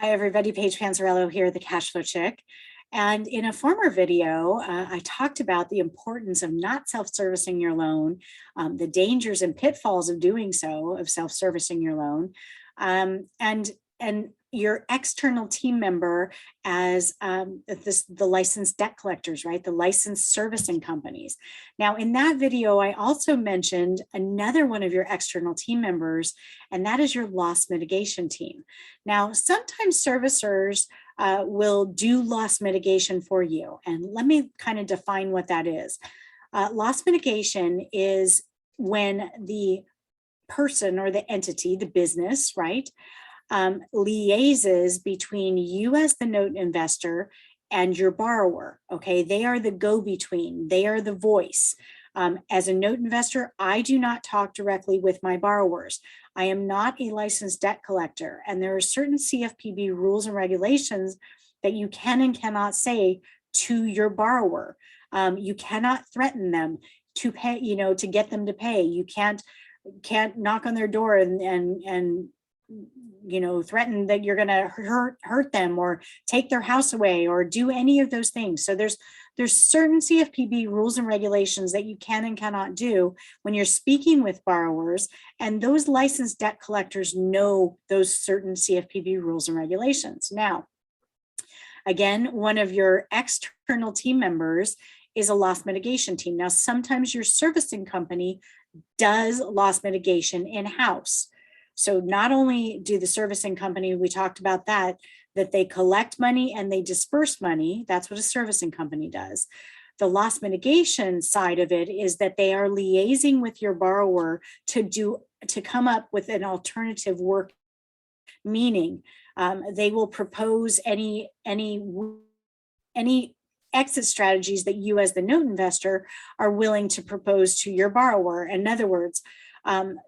Hi, everybody. Paige Panzarello here, the Cashflow Chick. And in a former video, I talked about the importance of not self-servicing your loan, the dangers and pitfalls of doing so, of self-servicing your loan, and your external team member as the licensed debt collectors, right? The licensed servicing companies. Now, in that video, I also mentioned another one of your external team members, and that is your loss mitigation team. Now, sometimes servicers will do loss mitigation for you. And let me kind of define what that is. Loss mitigation is when the person or the entity, the business, right, liaises between you as the note investor and your borrower. Okay, they are the go-between, they are the voice. As a note investor, I do not talk directly with my borrowers. I am not a licensed debt collector, and there are certain CFPB rules and regulations that you can and cannot say to your borrower. You cannot threaten them to pay, to get them to pay. You can't knock on their door and threaten that you're going to hurt them or take their house away or do any of those things. So there's certain CFPB rules and regulations that you can and cannot do when you're speaking with borrowers, and those licensed debt collectors know those certain CFPB rules and regulations. Now, again, one of your external team members is a loss mitigation team. Now, sometimes your servicing company does loss mitigation in-house. So not only do the servicing company, we talked about that they collect money and they disperse money. That's what a servicing company does. The loss mitigation side of it is that they are liaising with your borrower to come up with an alternative work, meaning they will propose any exit strategies that you as the note investor are willing to propose to your borrower. In other words,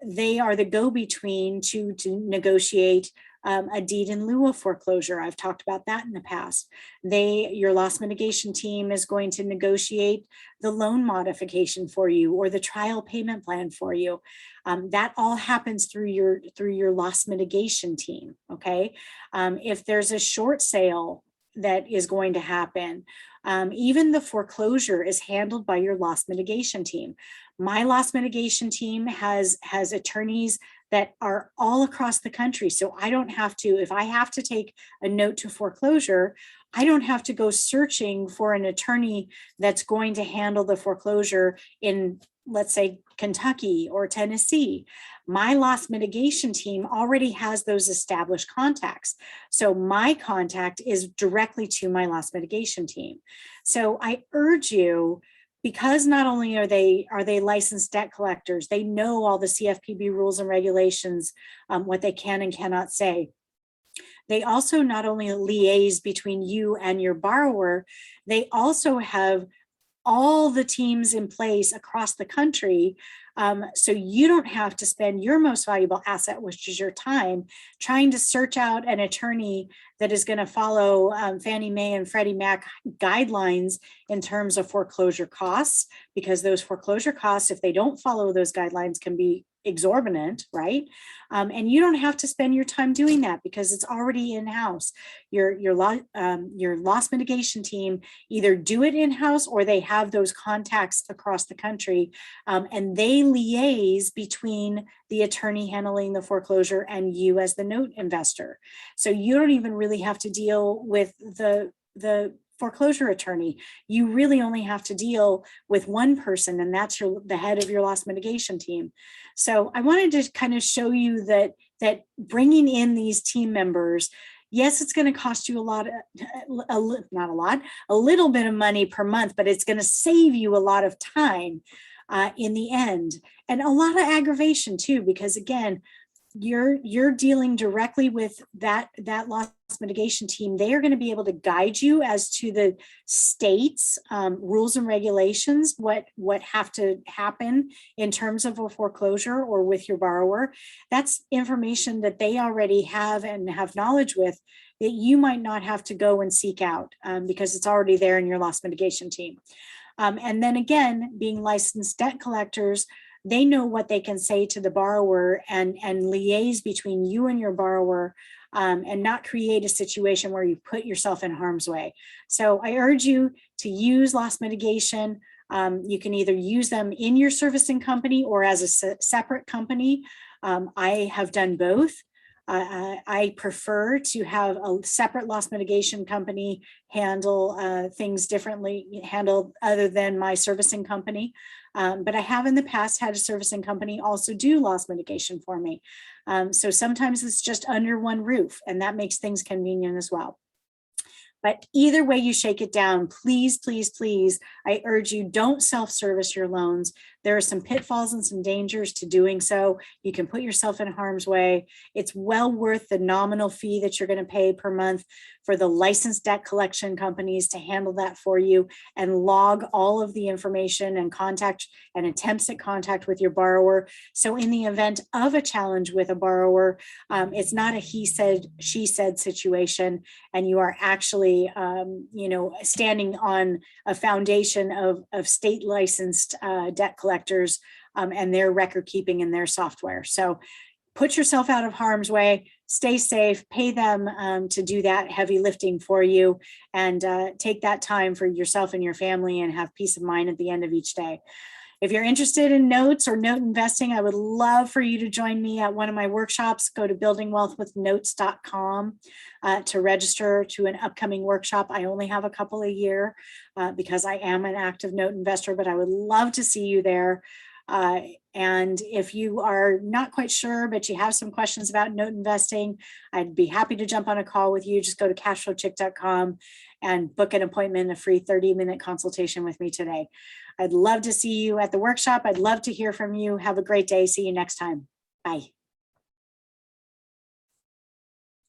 they are the go-between to negotiate a deed in lieu of foreclosure. I've talked about that in the past. Your loss mitigation team is going to negotiate the loan modification for you or the trial payment plan for you. That all happens through your loss mitigation team. Okay, if there's a short sale that is going to happen, even the foreclosure is handled by your loss mitigation team. My loss mitigation team has attorneys that are all across the country. So I don't have to, if I have to take a note to foreclosure, I don't have to go searching for an attorney that's going to handle the foreclosure in, let's say, Kentucky or Tennessee. My loss mitigation team already has those established contacts. So my contact is directly to my loss mitigation team. So I urge you, because not only are they licensed debt collectors, they know all the CFPB rules and regulations, what they can and cannot say. They also not only liaise between you and your borrower, they also have all the teams in place across the country. So you don't have to spend your most valuable asset, which is your time, trying to search out an attorney that is going to follow Fannie Mae and Freddie Mac guidelines in terms of foreclosure costs, because those foreclosure costs, if they don't follow those guidelines, can be exorbitant, right? And you don't have to spend your time doing that because it's already in-house. Your loss mitigation team either do it in-house or they have those contacts across the country, and they liaise between the attorney handling the foreclosure and you as the note investor. So you don't even really have to deal with the foreclosure attorney. You really only have to deal with one person, and that's the head of your loss mitigation team. So I wanted to kind of show you that bringing in these team members, yes, it's going to cost you a little bit of money per month, but it's going to save you a lot of time in the end, and a lot of aggravation too, because again, you're dealing directly with that loss mitigation team. They are going to be able to guide you as to the state's rules and regulations, what have to happen in terms of a foreclosure or with your borrower. That's information that they already have and have knowledge with, that you might not have to go and seek out because it's already there in your loss mitigation team. And then again, being licensed debt collectors, they know what they can say to the borrower and liaise between you and your borrower, and not create a situation where you put yourself in harm's way. So I urge you to use loss mitigation. You can either use them in your servicing company or as a separate company. I have done both. I prefer to have a separate loss mitigation company handle things differently, handle other than my servicing company. But I have in the past had a servicing company also do loss mitigation for me. So sometimes it's just under one roof, and that makes things convenient as well. But either way you shake it down, please, please, please, I urge you, don't self-service your loans. There are some pitfalls and some dangers to doing so. You can put yourself in harm's way. It's well worth the nominal fee that you're going to pay per month for the licensed debt collection companies to handle that for you and log all of the information and contact and attempts at contact with your borrower. So in the event of a challenge with a borrower, it's not a he said, she said situation, and you are actually, standing on a foundation of state licensed debt collectors and their record keeping in their software. So put yourself out of harm's way, stay safe, pay them to do that heavy lifting for you, and take that time for yourself and your family and have peace of mind at the end of each day. If you're interested in notes or note investing, I would love for you to join me at one of my workshops. Go to buildingwealthwithnotes.com to register to an upcoming workshop. I only have a couple a year because I am an active note investor, but I would love to see you there. And if you are not quite sure, but you have some questions about note investing, I'd be happy to jump on a call with you. Just go to cashflowchick.com and book an appointment, a free 30-minute consultation with me today. I'd love to see you at the workshop. I'd love to hear from you. Have a great day. See you next time. Bye.